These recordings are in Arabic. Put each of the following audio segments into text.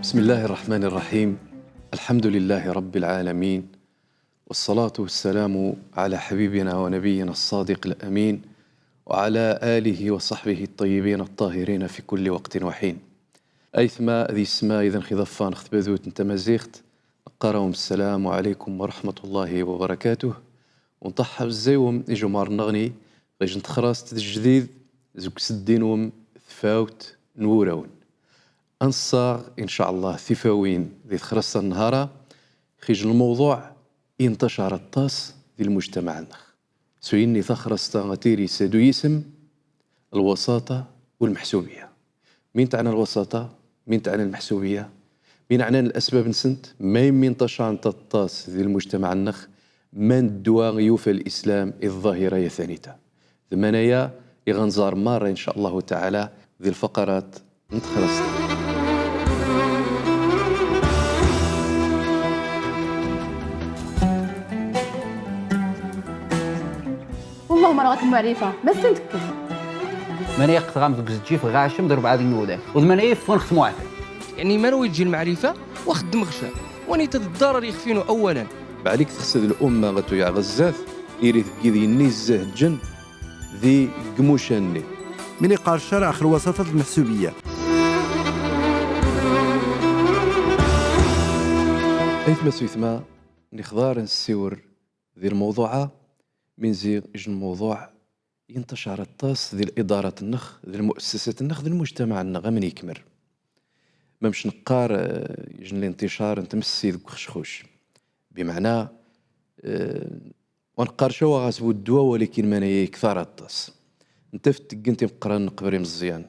بسم الله الرحمن الرحيم. الحمد لله رب العالمين، والصلاة والسلام على حبيبنا ونبينا الصادق الأمين وعلى آله وصحبه الطيبين الطاهرين في كل وقت وحين. أيثما ذي السماء إذا انخذفان خذبذوت انت مزيخت نقارهم السلام عليكم ورحمة الله وبركاته. ونطحب الزيوم إجمار نغني غيج نتخراست الجديد زوك سدينهم ثفاوت نوراون أنصاغ إن شاء الله ثفاوين ذي تخرست النهارة خيج الموضوع انتشر الطاس ذي المجتمع النخ سويني ثخرست غتيري سادو يسم الوساطة والمحسوبية. مين تعنى الوساطة؟ مين تعنى المحسوبية؟ مين عنان الأسباب نسنت؟ مين انتشر الطاس ذي المجتمع النخ من الدواء يوفى الإسلام الظاهرة يثانيتا ثمانية يغنزار مرة إن شاء الله تعالى ذي الفقرات نتخرست. والله ما رغت المعرفة ما سنتكل من يقطغم ذوك الجيف غاشم ضرب عاد النودان وثمانية يفون ختمو عافية يعني ما نوي تجي المعرفة واخدم غشا واني تضرر يخفينو اولا بعليك تخسد الأمة غتو يا غزاث إيريث كيدي نيزه جن ذي قموشاني من يقار الشرع آخر وساطة المحسوبية. أيثما سويثما نخضار نسيور ذي الموضوع من زي الموضوع ينتشر الطاس ذي الإدارة النخ ذي المؤسسات النخ ذي المجتمع النخ من يكمر ما مش نقار يجن الانتشار نتمسي ذوك خشخوش بمعنى ونقار شو غاسبو الدواء ولكن ما يكثر الطاس انت فتقنتي مقران نقبري مزيان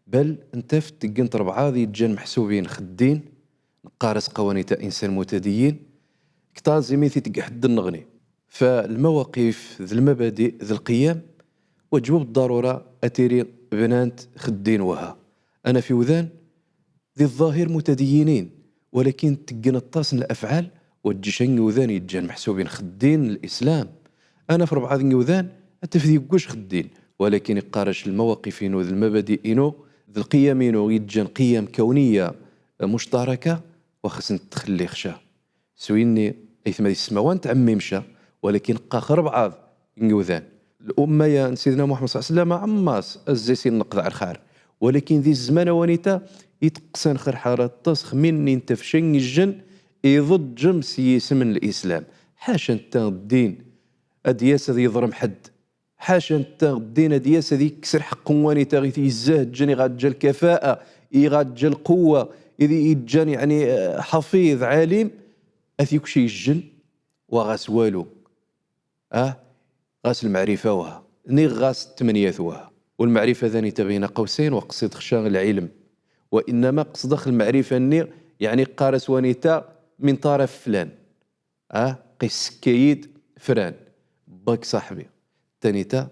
بل انت فتقنت ربعة ذي جان محسوبين خدين نقارس قوانيتا إنسان متدين كتازي ميثي تقحد النغني. فالمواقف ذي المبادئ ذي القيم وجوب الضرورة أتيري بنات خدين وها أنا في وذان ذي الظاهر متدينين ولكن تقن الطاس الأفعال وجشن وذان يجان محسوبين خدين الإسلام. أنا في ربعة ذي وذان أتفذي قوش خدين ولكن يقارش المواقفين وذي المبادئين ذي القيمين ويجان قيم كونية مشتركة وخصن تخلي خشا سويني أيثما ذي السماوان تعمي مشا ولكن قاخر بعض نيوذان الأمة يا سيدنا محمد صلى الله عليه وسلم عماس الزيسي النقض على الخار ولكن ذي الزمان ونيتا يتقسن خير حارة تصخ مني انت في شن الجن يضد جمس يسمن الإسلام. حاشا انت الدين أدياس ذي يضرم حد حاشا انت الدين أدياس ذي كسر حق ونيتا غيث يزهد جن يغاد جا الكفاءة يغاد جا القوة إذا يجان يعني حفيظ عالم أثيك شي الجن وغاس والو غاس المعرفة وها ني غاس التمنيات وها والمعرفة ذاني بين قوسين وقصد خشان العلم وإنما قصد المعرفة ني يعني قارس ونيتا من طرف فلان قيس كيد فران باك صاحبي تانيتا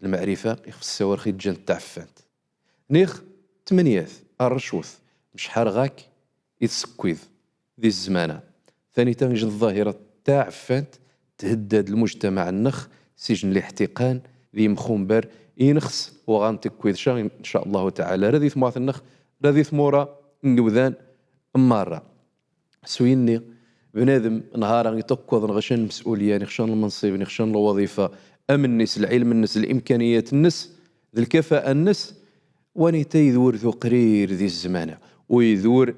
المعرفة يخف السوار خي جن تعفانت نيخ تمنيات الرشوث مش حرغاك يتسكويذ ذي الزمانة ثاني تنجن الظاهرة تعفانت تهدد المجتمع النخ سجن الاحتقان ذي مخومبر ينخس وغانتكويذ شا إن شاء الله تعالى رذي ثموات النخ رذي ثمورة نوذان مرة سويني بنادم نهارا يتقوض نغشان المسؤولية نغشان المنصب نغشان الوظيفة أم الناس العلم الناس الإمكانيات الناس ذي الكفاءة الناس وانيتا يذور ذو قرير ذي الزمانة ويذور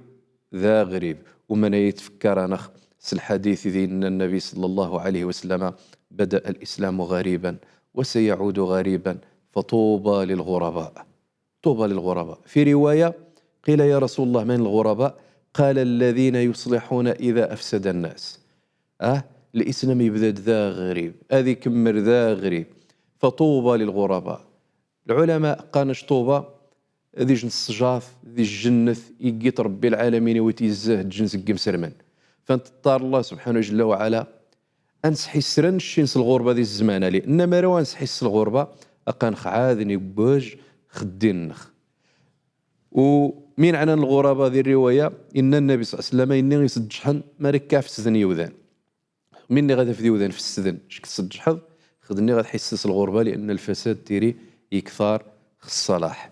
ذا غريب ومن يتفكر نخ الحديث ذي أن النبي صلى الله عليه وسلم بدأ الإسلام غريبا وسيعود غريبا فطوبى للغرباء. طوبى للغرباء. في رواية قيل يا رسول الله من الغرباء؟ قال الذين يصلحون إذا أفسد الناس. الإسلام يبدأ ذا غريب هذه كمر ذا غريب فطوبى للغرباء. العلماء قانش طوبى ذي جنس السجاث ذي الجنث يقيت ربي العالمين ويتيزاه جنس قمسرمن فانت طار الله سبحانه جل وعلا أنسحي السرن شينس الغربة ذي الزمانة لي إنما روا أنسحي الغربة أقان خعاذني بوج خدين نخ. ومين عنان الغربة ذي الرواية إن النبي صلى الله عليه وسلم إني يسجحن ما ركع في السذن يوذان مني غادا في ذيوذان في السذن شك تسجحض خدني غاد حسس الغربة لأن الفساد تيري يكثار الصلاح.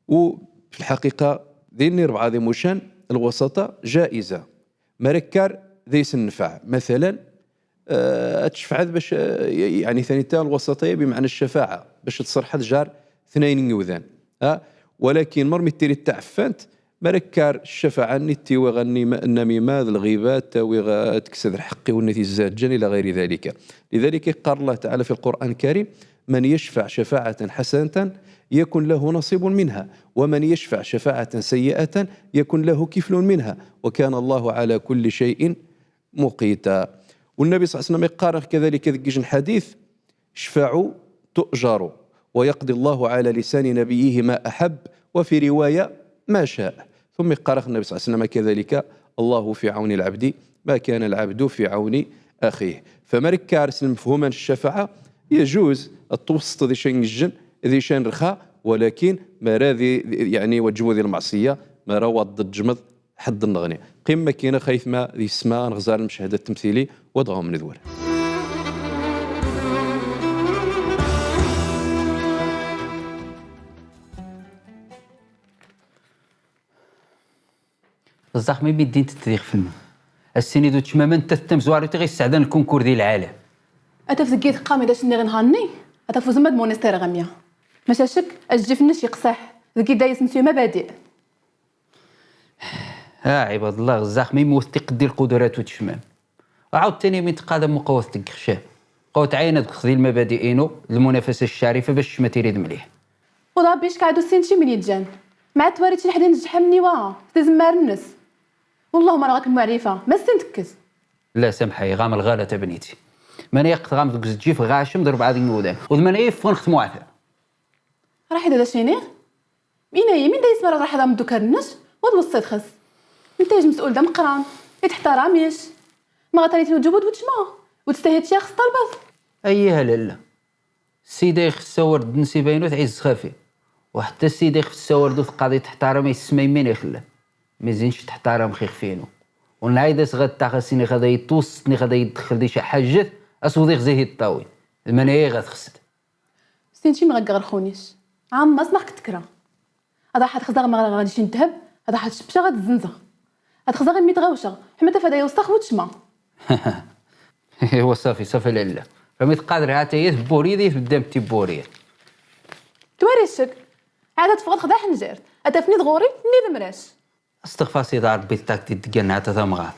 وفي الحقيقة ذيني ربعة ذي موشان الوسطاء جائزة مركار ذيس النفع مثلا تشفع باش يعني ثاني تاع الوسطية بمعنى الشفاعة باش تصرح جار اثنين يوذان ولكن مرمي التيري تعفنت مركار الشفاعة نتي وغني النميمة الغيبات وتكسد الحق والنتي الزاجن إلى غير ذلك. لذلك قال الله تعالى في القرآن الكريم من يشفع شفاعة حسنة يكن له نصيب منها ومن يشفع شفاعة سيئة يكن له كفل منها وكان الله على كل شيء مقيتا. والنبي صلى الله عليه وسلم يقارن كذلك ذكي حديث اشفعوا تؤجروا ويقضي الله على لسان نبيه ما أحب وفي رواية ما شاء. ثم يقارن النبي صلى الله عليه وسلم كذلك الله في عون العبد ما كان العبد في عون أخيه. فمرك كارس المفهوما الشفاعة يجوز التوسط ذي شين الجن ذي شين رخاء ولكن ما راذي يعني وجبوا ذي المعصية ما راوى ضد جمض حد النغني قمة كينا خايف ما ذي اسماء غزال المشاهدة التمثيلي وضعهم ندور. الزخمي بيدين تتريخ فينا السنة دو تشماما تتم زواري تغي السعدان الكونكور ديال العالم أتفزكيت قامي داش ني غنهاني أتفوز ماد مونستير غامية ماشا شك الجيف النش يقصح ذكي دايس مسيو مبادئ عباد الله الزخمي موثق ديال القدرات وتشمام وعاود تاني من تقادم مقوث تقخشاه قوت عينة تخذي المبادئ إنو المنافسة الشريفة باش ما تيريد مليح وضا بيش كعدو سينشي من يتجان مع تواريت شي حدا نجح مني واه تزمار الناس والله ما راك المعرفة ما سنتكز لا سامحي غام الغالة بنيتي ماني يقت غام ذوك الجيف غاشم ضرب عاد النودان وذماني يفون خت معثر راح هذا شيني مين هي مين دايس مرة راح هذا مدو كرنش وتوصيت خس انت مسؤول دا مقران يتحترميش ما غتاني توجبود وتشما وتستهيد شي خص طلبات ايها لالا السيده يخ السور دنسي باينو تعز خافي وحتى السيده يخ السور دو قاضي تحترم يسمى يمين يخلا مزينش تحترم خيخ فينو ونعيدس غاد تاخسيني غدا يتوسطني غدا يدخل دي شي حاجه اسودي غزيه الطاوي المنايه غتخسد سينتي ما غنغرخونيش عام اسمعك تكرا هذا حد خزاغ ما غاديش ينتهب هذا حد شبشه غاد الزنزه هاد خزاغ ميت غوشه حمد فدا يوسخ وتشما ايوا صافي لالا فميت قادر عاتيه بوري دي قدام تيبوري تواري الشك عاد تفقد خدا حنجر اتفني دغوري ني دمراش استغفر سيدي ربي تاك ديالنا حتى تمغا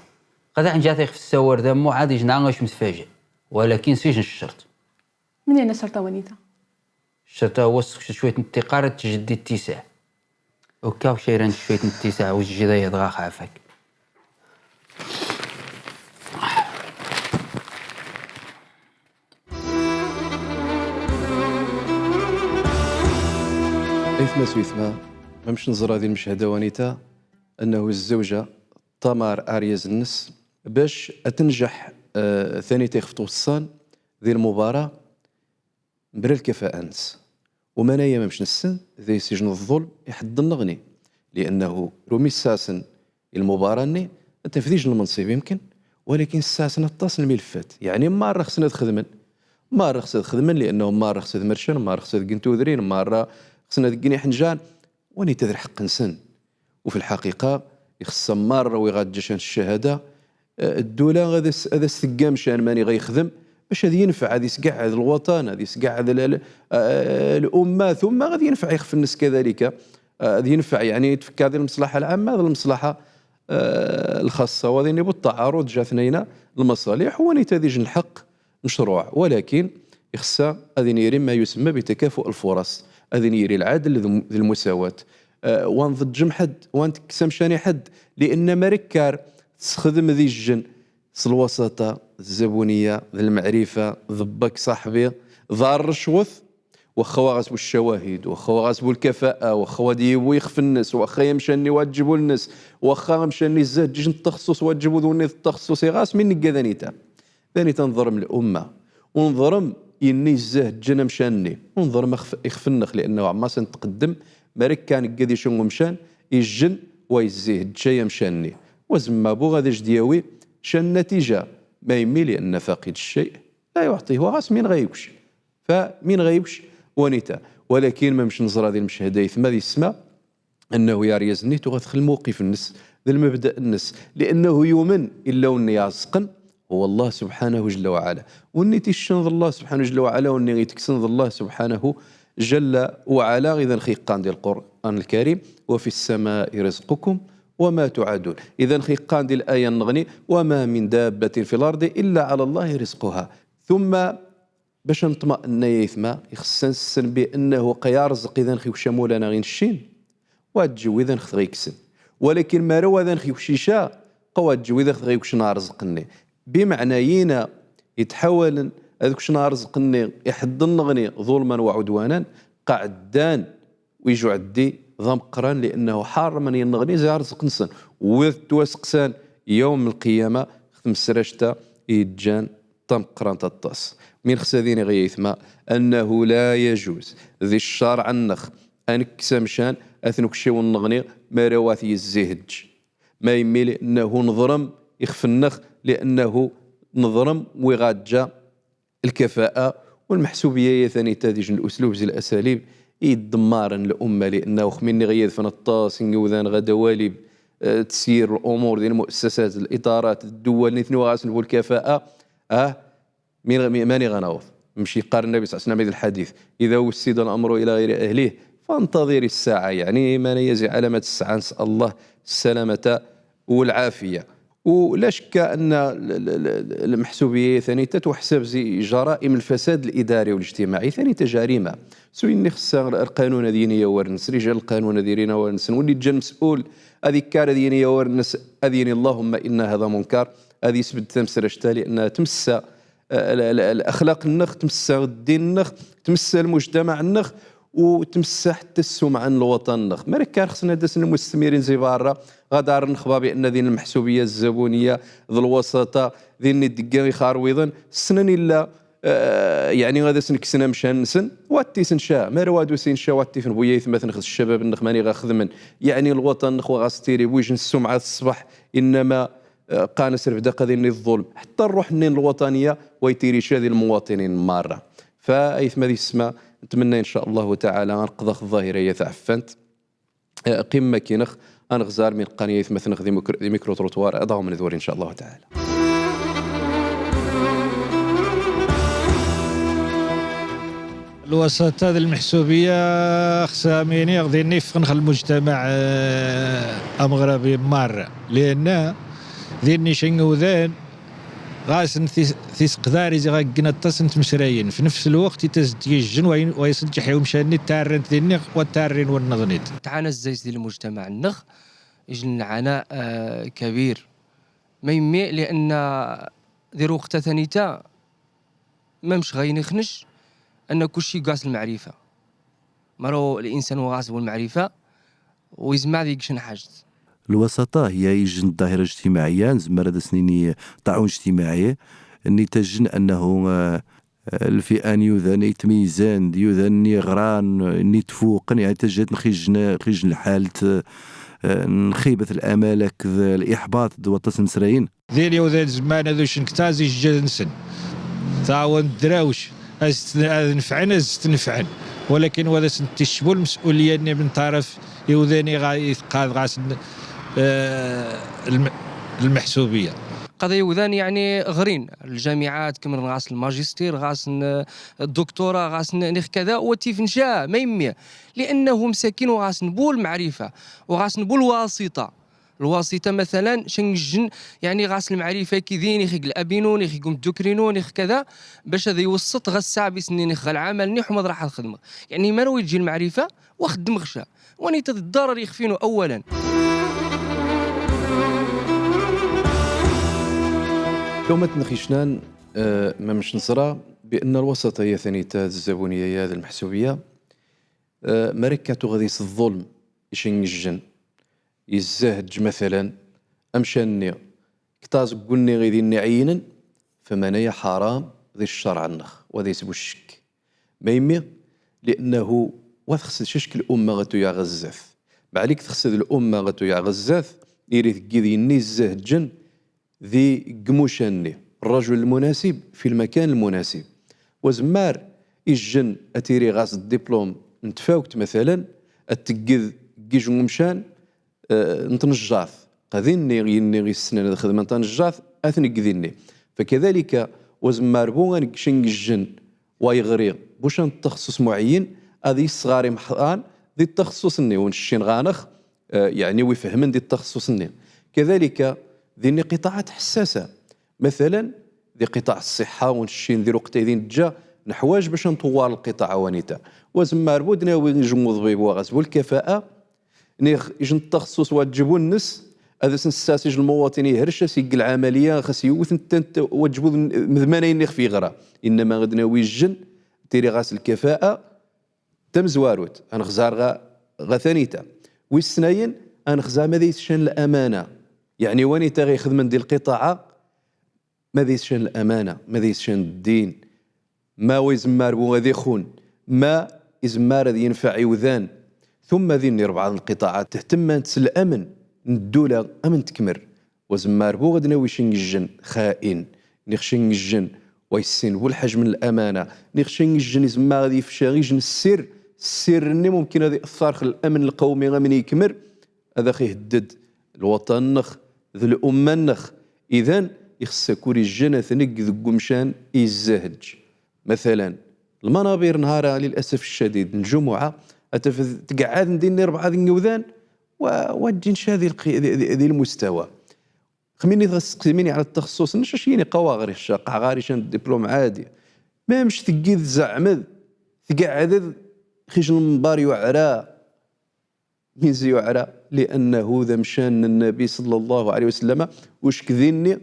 قد حنجاتي في السوار دمو عادي جنا واش متفاجئ ولكن سيجن الشرط منين الشرطه ونيته الشرط هو شويه انتقار تجدي الاتساع وكاو شيران شويه الاتساع والجيده يضغى خافك إثما سويثما ما مش نزر هذه المشهدة ونيتا أنه الزوجة تمار أرياز النس باش أتنجح ثاني تيخفتو الصان ذي المباراة برا الكفاءة نس ومنايا ما مش نسن ذي سجن الظلم يحد النغني لأنه رومي الساسن المباراة ني تفديج المنصب يمكن ولكن الساسن اتصل الملفات يعني ما رخصنا خدمن ما رخصنا خدمن لأنه ما رخصنا مرشن ما رخصنا قنتوذرين ما خصنا دقني حنجان وني تذر حق نسن وفي الحقيقة يخص مرة ويغاد جشان الشهادة الدولة غادا استقام شان ماني غيخدم باش هذا ينفع هذا يسقع هذا الوطن هذا يسقع هذا الأمة ثم غادي ينفع يخف الناس كذلك هذا ينفع يعني تفك هذه المصلحة العامة هذه المصلحة الخاصة وهذا نبو التعارض جا ثنينا المصالح وني تذيج الحق مشروع ولكن يخص هذا يري ما يسمى بتكافؤ الفرص هذا يري العدل ذي المساواة وان ضد حد وان تكسم شاني حد لأن مركار تخدم ذي الجن الوسطة الزبونية ذي المعرفة ضبك صاحبي ضار الشوث وخوا غاسبو الشواهد وخوا غاسبو الكفاءة وخوا ديبو يخف الناس وخا يمشاني واجبوا الناس وخا مشاني الزاد جيج التخصص واجبوا ذوني التخصص غاس مني كذانيتا ثاني تنظرم الأمة ونظرم إني الزهد جنا مشاني ونظرم يخف النخ لأنه عما سنتقدم مارك كان قدي شنو مشان يجن ويزهد شي مشاني وزما بو غادي جدياوي شان النتيجة ما يمي لأن فاقد الشيء لا يعطيه غاس مين غايبش فمين غايبش ونيتا ولكن ما مش نزر هذه المشهدة ثم هذه السماء انه ياريز نيت وغتخل موقف النس ذا المبدا النس لانه يؤمن الا وني يعزقن هو الله سبحانه جل وعلا وني تيشنظ الله سبحانه جل وعلا وني غيتكسنظ الله سبحانه جل وعلا. اذا خيقان ديال القران الكريم وفي السماء رزقكم وما توعدون. اذا خيقان ديال الايه النغني وما من دابه في الارض الا على الله رزقها. ثم باش نطمئن يثما يخصنا نسن بانه قيارزق اذا خيو شمولانا غير الشين واتجو اذا خذ غيكسن ولكن ما روا اذا خيو شيشا قوات جو اذا خذ غيكش نارزقني بمعنى ينا يتحول هذوك شنو رزقني يحد النغني ظلما وعدوانا قعدان ويجوا عدي ضم قران لانه حار من ينغني زي رزق نسن وتوسقسان يوم القيامه ختم السرشتا يجان طم قران تطاس من خسادين غيثما انه لا يجوز ذي الشرع النخ انك سمشان اثنك شي ونغني ما رواثي الزهج ما يميل انه نظرم يخف النخ لانه نظرم ويغاجا الكفاءة والمحسوبية ثاني تاديج الأسلوب زي الأساليب يدمار الأمة لأنه خميني غير فن الطاس نقوذان غدا والي تسير الأمور ديال المؤسسات الإطارات الدول نثني غاسن الكفاءة ماني غنوض مشي قال النبي صلى الله عليه وسلم الحديث إذا وسد الأمر إلى غير أهله فانتظر الساعة يعني ما يزي علامة الساعة نسأل الله السلامة والعافية. ولا شك ان المحسوبيه ثاني تتحسب زي جرائم الفساد الاداري والاجتماعي ثاني تجاريمه سويني خصها القانون دينيه ورنس رجال القانون ديرينا ورنس واللي جا مسؤول هذيك كار دينيه ورنس اذيني اللهم ان هذا منكر هذه يثبت تمسرشتها لانها تمس الاخلاق النخ تمس الدين النخ تمس المجتمع النخ وتمس حتى السمعه الوطن النخ ما كان خصنا داس المستثمرين زي برا غادار نخبا بان ذين المحسوبيه الزبونيه ذو الوساطه ذين الدقا يخارويضن السنن الا يعني غادا سنكسنا مشان نسن واتي سنشا ما روادو سنشا واتي فين بويا يثمث نخذ الشباب النخماني غاخذ من يعني الوطن نخو غاستيري بويجن السمعه الصباح انما قانس رفدا ذين الظلم حتى الروح النين الوطنيه ويتيري شادي المواطنين مره فايثما ذي السماء نتمنى ان شاء الله تعالى نقضى الظاهره تعفنت قمه كينخ انغزار من قنيه مثلا ذي ميكرو تروتوار اضعوا من ذور ان شاء الله تعالى. الوساطة هذه المحسوبية خساميني غادي نفخ المجتمع المغربي مرة لأن ذي شنغوذان غاسن ثيس قداري زي غاكنا تصنت مسرايين في نفس الوقت يتزجن ويسجح يوم شاني تارن ذي والتارين والنظنيت تعانى الزيت ديال المجتمع النغ يجن عناء كبير ما يمي لان دير وقتها ثانيتا ما مش غينخنش ان كلشي قاس المعرفه مرو الانسان وغاسب المعرفه ويزمع ذيك شن حاجه. الوساطة هي يجن ظاهرة اجتماعية زمر هذا سنيني طاعون اجتماعي اني تجن انه الفئان يوذان يتميزان يوذان غران ني تفوقن يعني تجد خيجن الحالة نخيبة الامال الاحباط دوطس نسراين ذيل يوذان زمان هذو شنكتازي جنسن تعاون دراوش نفعن استنفعن ولكن وهذا تشبو المسؤولية من طرف يوذاني غاس المحسوبية قضايا يوذان يعني غرين الجامعات كمن غاس الماجستير غاس الدكتوراه غاس نخ كذا وتيف نشاء ما يمي لأنه مساكين وغاس نبول المعرفة وغاس نبول الواسطة مثلا شنجن يعني غاس المعرفة كذين يخيق الأبينون يخيقهم الدكرينون يخ كذا باش هذا يوسط غساع بسنين يخ العمل نيح وما راح الخدمة يعني ما روي تجي المعرفة وخدم غشا واني الضرر يخفينه أولا. يوم تنخيشنان ما مش نصرى بأن الوسطية ثانيتا الزبونية هذه المحسوبية مركة غديس الظلم يشنجن يزهج مثلا امشاني كتاز قلني غيدي نعينا فمانيا حرام ذي الشرع النخ وذي يسبو الشك ما يمي لانه وتخصد ششك الامه غتو يا غزاث بعليك تخصد الامه غتو يا غزاث يريد كيدي ني الزهجن ذي قموشاني الرجل المناسب في المكان المناسب وزمار الجن اتيري غاس الدبلوم نتفاوت مثلا اتقذ كيجو مشان نتنجاث قذيني غيني غي السنة هذا خدمة نتنجاث أثني كذيني. فكذلك وزمار بو غنكشن الجن ويغري بوش تخصص معين هذه الصغاري محطان ذي التخصص ني ونشين غانخ يعني ويفهمن ذي التخصص ني. كذلك ذي قطاعات حساسة مثلا ذي قطاع الصحة ونشين ذي وقت ذي جا نحواج باش نطوال القطاع ونيتا وزمار بودنا ويجمو ضبيب وغزبو الكفاءة نيخ يجن التخصص وتجيبو الناس هذا سنساسج المواطن يهرش سيق العملية خاص يوث انت وتجيبو مذمانين نيخ في غرا انما غدنا ويجن تيري غاس الكفاءة تم زواروت انخزار غثانيتا والسناين انخزار ماذا يسشن الامانة يعني وانيتا غيخدم ديال القطاع ماذا يسشن الامانة ماذا يسشن الدين ما ويزمار بو غادي يخون ما يزمار هذا ينفع يوذان ثم ذي بعض القطاعات تهتم أنت الأمن الدولة أمن تكمر وزمار بو غادي ناويشين الجن خائن نخشين الجن ويسين والحجم من الأمانة نخشين الجن يزمار غادي يفشى غيجن السر اللي ممكن هذا يأثر في الأمن القومي غامن يكمر هذا خيهدد الوطن نخ ذو الأمة نخ إذن يخص كوري الجنة ثنق ذو مشان يزهج مثلا المنابر نهارها للأسف الشديد الجمعة تقعد ندير 4 نيوذان وتجينش هذه المستوى خميني تقسميني على التخصص نشاشيني قواغري الشاقع غاري شان الدبلوم عادي ما مش تقيد زعمد تقعد خيج المنبر يعرى ميزي يعرى لأنه ذا مشان النبي صلى الله عليه وسلم وش كذيني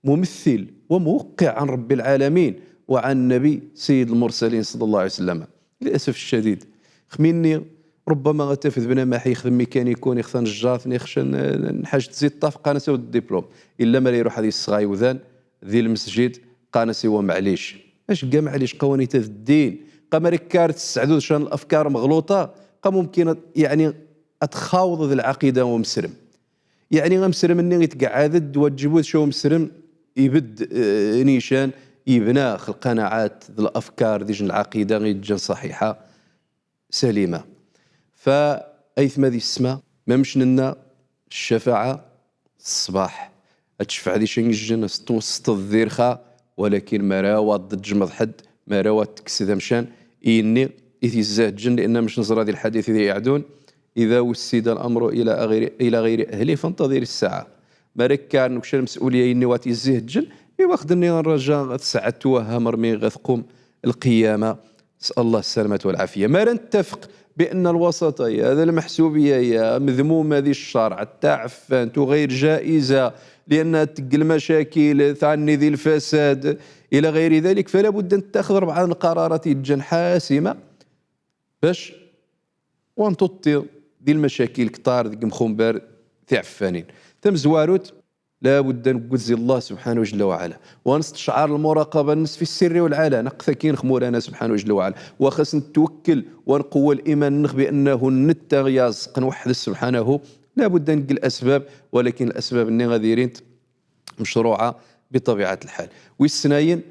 ممثل وموقع عن رب العالمين وعن النبي سيد المرسلين صلى الله عليه وسلم. للأسف الشديد خميني ربما غتفذ بنا ما حيخدم ميكانيكون يخثن الجاث نخشن نحاج تزيد طاف قانس الدبلوم الا ما يروح هذه الصغاي وذان ذي المسجد قانس هو معليش اش كاع معليش قوانيت الدين قمرك كارت السعدود شان الافكار مغلوطه ممكن يعني اتخاوض ذي العقيده ومسرم يعني غمسرم اني يتقعد وتجيبو شو مسرم يبد نيشان يبنى القناعات ذي الافكار ذي العقيده غير صحيحه سليمه. فأيثما ذي السماء ما مشننا الشفاعة الصباح تشفع ذي شنج الجنة توسط الذيرخة ولكن ما راوى ضد جمض حد ما راوى تكسد مشان إني إذ الزهد جن لأن مش نظر هذه الحديث إذا يعدون إذا وسد الأمر إلى غير أهله فانتظر الساعة ما ركان وش المسؤولية إني واتي الزهد جن يواخدني الرجاء ساعة توهم مرمي غثقوم القيامة نسأل الله السلامة والعافية. ما نتفق بأن الوسطية هذا المحسوبية هي مذمومة ذي الشرع التعفن غير جائزة لأنها تقل مشاكل ثاني ذي الفساد إلى غير ذلك فلا بد أن تأخذ 4 القرارات جن حاسمة باش وان تطي ذي المشاكل كتار ذي مخنبر تعفانين تم زواروت لا بد أن نقول الله سبحانه وجل وعلا ونستشعر المراقبة الناس في السر والعلن نقثكين خمورانا سبحانه وجل وعلا وخاص نتوكل ونقوى الإيمان نخ بأنه النتغياز قنوحد سبحانه لا بد أن نقل الأسباب ولكن الأسباب اللي غاديرين مشروعة بطبيعة الحال. والسناين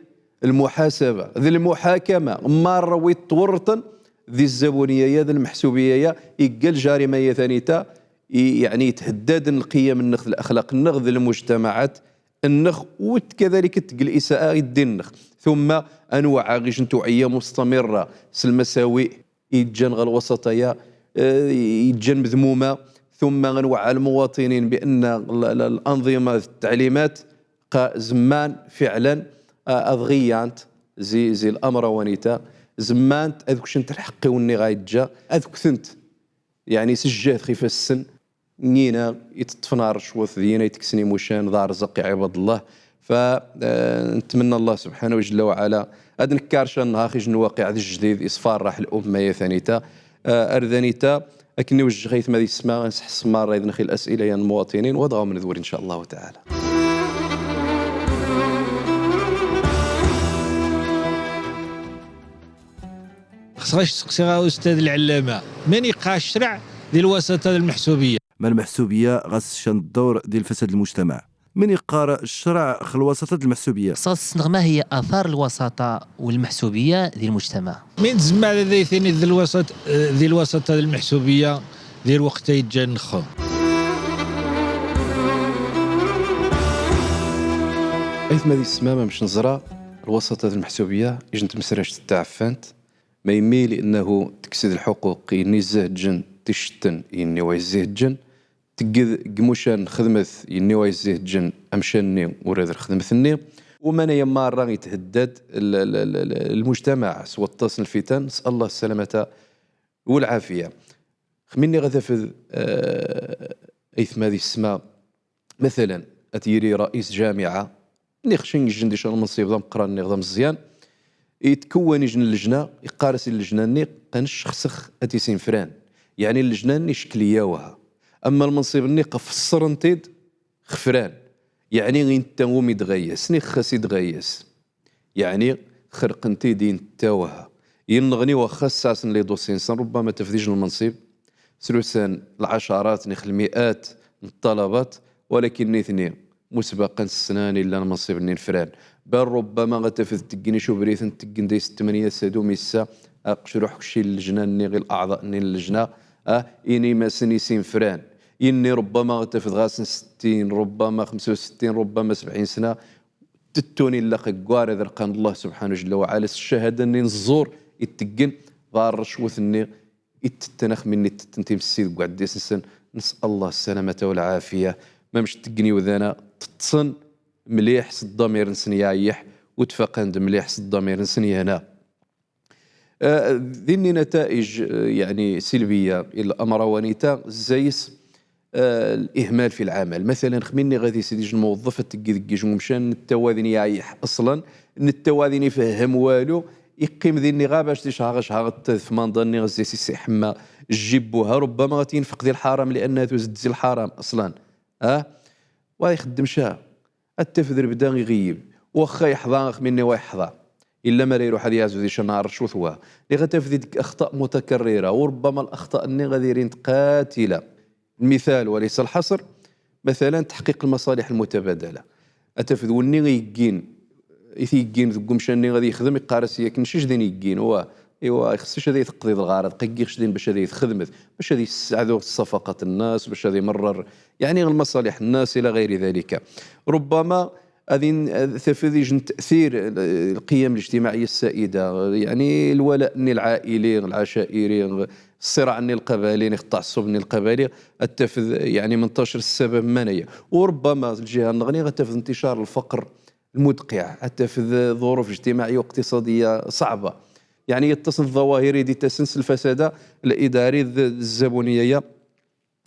المحاسبة ذي المحاكمة مرة ويتورطن ذي الزبونية ذي المحسوبية يقل جارمية ثانيتا يعني يتهدد القيم النخ الأخلاق النخ ذي المجتمعات النخ وكذلك تقل إساءة الدين النخ ثم أنواع غيش توعية مستمرة المساوئ يتجن الوسطية يتجن مذمومة ثم غنوعى المواطنين بأن الأنظمة التعليمات زمان فعلا أضغيانت زي الأمر ونيتا زمان أذوك شنت الحقي وني غايتجا أذوك ثنت يعني سجات خيف السن نينا يتطفنار شوث دينا يتكسني موشان ضار زقي عباد الله. فنتمنى الله سبحانه وجل وعلا هذا نكارشان هاخيج نواقع ذي الجديد إصفار راح الأمة ثانيتا أرذانيتا لكن نوجه غيث ما ذي السماء نسح السمار أيضا نخي الأسئلة يا المواطنين وضعوا من ذور إن شاء الله تعالى. خصغاش تسقسي أستاذ العلامة من يقع الشرع ديال الوساطة المحسوبية ما المحسوبية غاس شان الدور ديال الفساد المجتمع من يقرأ الشرع خل الوساطة المحسوبية خصاص ما هي آثار الوساطة والمحسوبية ديال المجتمع من تزمع ذي ثاني ذي الوساطة المحسوبية دير وقت يتجان نخو. ايثما ذي السمامة مش نزرع الوسط هذه المحسوبية يجن تمسرش تاعفانت ما يمي لأنه تكسد الحقوق يني زهجن تشتن يني ويزهجن تقد قموشان خدمث يني ويزهجن أمشاني وراد خدمثني ومن يمار يتهدد المجتمع سوى التصل الفتن. نسأل الله السلامة والعافية. خميني غذا ايثما ذي السماء مثلا أتيري رئيس جامعة نخشين يجن شغل المنصب ذا مقران نغدا مزيان يتكون يجن اللجنة يقارس اللجنة ني قنش خسخ أتيسين فران يعني اللجنة ني شكلية وها. أما المنصب ني قف الصرنتيد خفران يعني غين تاوم يتغيس ني خاس يتغيس يعني خرقنتي دين تاوها ينغني وخاس ساسن لي دوسين سن ربما تفديج المنصب سلوسان العشرات نخ المئات من الطلبات ولكن نيثني مسبقا السنان الا المنصب نين فران بل ربما غتفذ تقني شو بريث تقن ديس 8 سادو ميسا اقشروح كشي اللجنه ني غير الاعضاء نين اللجنه اني ما سنيسين فران اني ربما غتفذ غاسن 60 ربما 65 ربما 70 سنه تتوني الا قوار اذا قان الله سبحانه جل وعلا الشهاده ني نزور يتقن غار رشوث ني يتتنخ مني تنتي السيد قعد ديس سن. نسال الله السلامه والعافيه. ما مش تقني وذانا تتصن مليح صدامير نسني يعيح وتفقند مليح صدامير نسني هنا. ذني نتائج يعني سلبيه الى امر ونيتا زيس الاهمال في العمل. مثلا خميني غادي سيدي الموظف تقي مشان التوازن يعيح اصلا ان التوازن يفهم والو يقيم ذي غا باش تشهغ في منظني غزي سي حما جيبوها ربما غتنفق ذي الحرام لانها تزد ذي الحرام اصلا ويخدم شاه التفذر بدا يغيب واخا يحضر مني ويحضر الا ما يروح هذا يعزو ذي شنار شوثوا اللي غتفذي اخطاء متكرره وربما الاخطاء اللي غاديرين قاتله. المثال وليس الحصر مثلا تحقيق المصالح المتبادله اتفذ وني غيكين يثيقين ذوك مشاني غادي يخدم يقارس ياك نشيش ذين يكين هو ايوا خصش هذا يتقضي الغرض قيقيش دين باش هذا يخدم باش هذا يساعدوا صفقات الناس باش هذا يمرر يعني المصالح الناس الى غير ذلك. ربما هذه تفذيج تاثير القيم الاجتماعيه السائده يعني الولاء العائلي العشائري الصراع القبلي التعصب القبلي التفذ يعني منتشر السبب منيه. وربما الجهه النغنيه غتفذ انتشار الفقر المدقع حتى في ظروف اجتماعيه واقتصاديه صعبه يعني يتصل الظواهر دي تسنس الفساد الاداري الزبونيه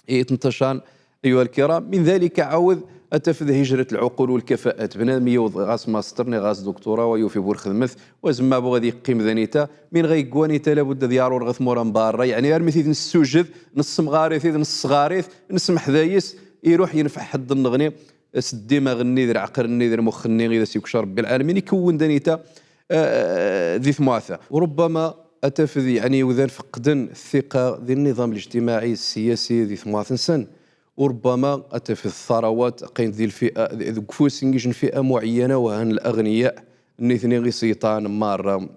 تنتشر ايها الكرام. من ذلك عاود اتفذ هجره العقول والكفاءات بنادم يوض غاس ماسترني غاس دكتوراه ويوفي بور خدمث وزما بو غادي يقيم ذانيتا من غي كوانيتا لابد ديارو غث مورا مبارة يعني ارمي ثيذ نسوجد نص مغاريث نص غاريث نسمح ذايس يروح ينفع حد النغني الدماغ النذر عقل النذر مخ النغي اذا سيكشر رب العالمين يكون دانيتا ذي ثماثه. وربما اتفذ يعني وذان فقدن الثقه ذي النظام الاجتماعي السياسي ذي ثماث سن. وربما اتفذ الثروات قين ذي الفئه كفوس نجن فئه معينه وهن الاغنياء نيثني غي سيطان ماره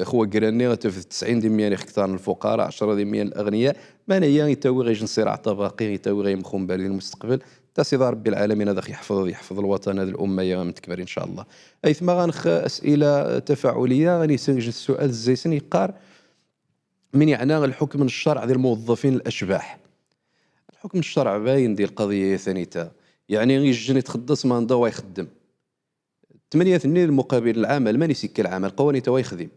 خو قراني اتفذ 90 دميان يختار الفقراء 10 دميان الاغنياء ما نيا يتاوي غير صراع طبقي يتاوي غير مخون بالي المستقبل تاسي ربي العالمين هذا يحفظ الوطن هذه الامه يا متكبر ان شاء الله. ايثما غنخ اسئله تفاعليه غادي يسجل السؤال الزيسن يقار من يعني الحكم من الشرع ديال الموظفين الاشباح. الحكم الشرع باين ديال القضيه ثانيتا يعني يجي يتخدص ما نضا ويخدم 8 ثنين المقابل العمل ماني سكه العمل قواني تا ويخدم.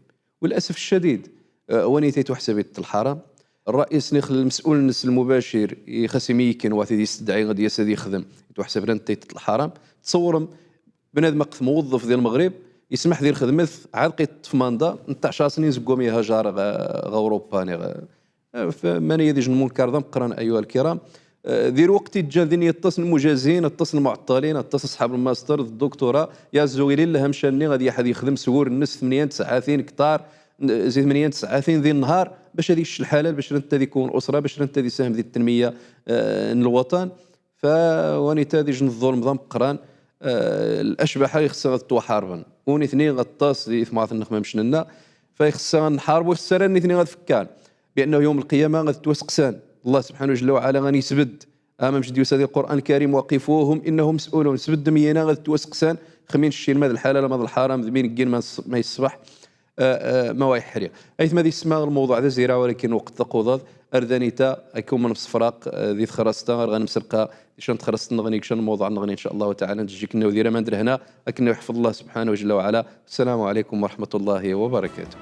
وللاسف الشديد ونيتي تحسب الحرام الرئيس نخل المسؤول النس المباشر يخسم يمكن واثي يستدعي غادي يسد يخدم يتحسب لنا تيت الحرام. تصور بنادم قف موظف ديال المغرب يسمح ديال الخدمه عاد قيت في ماندا نتاع 10 سنين زكوم يهاجر اوروبا فمن يديج المنكر ذا مقران ايها الكرام. ذي الوقت جا ذين يتصل المجازين اتصل المعطلين اتصل اصحاب الماستر الدكتوراه يا زويلي لها مشاني غادي احد يخدم سور الناس 8 9 كتار زي 8 9 ذي النهار باش هذه الحلال باش انت يكون اسره باش انت يساهم في التنميه الوطن. فوانيتا ديج الظلم ذا مقران الاشباح خصها توحاربن وني اثنين غطاس لي ثماث النخمه مشننا فيخصها نحاربوا السران اثنين غتفكان بانه يوم القيامه غتوسقسان الله سبحانه جل وعلا غني يسبد امام جدي وسادي القران الكريم وقفوهم انهم مسؤولون. سبد مينا غتوسقسان خمين الشين ماذا الحلال ماذا الحرام ذمين كين ما يصبح ما ويحري ايث ما ذي اسماء الموضوع ذا زيرا ولكن وقت تقوض اردانيتا اكون من فراق ذي خرستا غنمسرقا شان تخرست نغنيك شان الموضوع نغني ان شاء الله تعالى نجيك انه ذي ما ندير هنا لكن يحفظ الله سبحانه جل وعلا. السلام عليكم ورحمه الله وبركاته.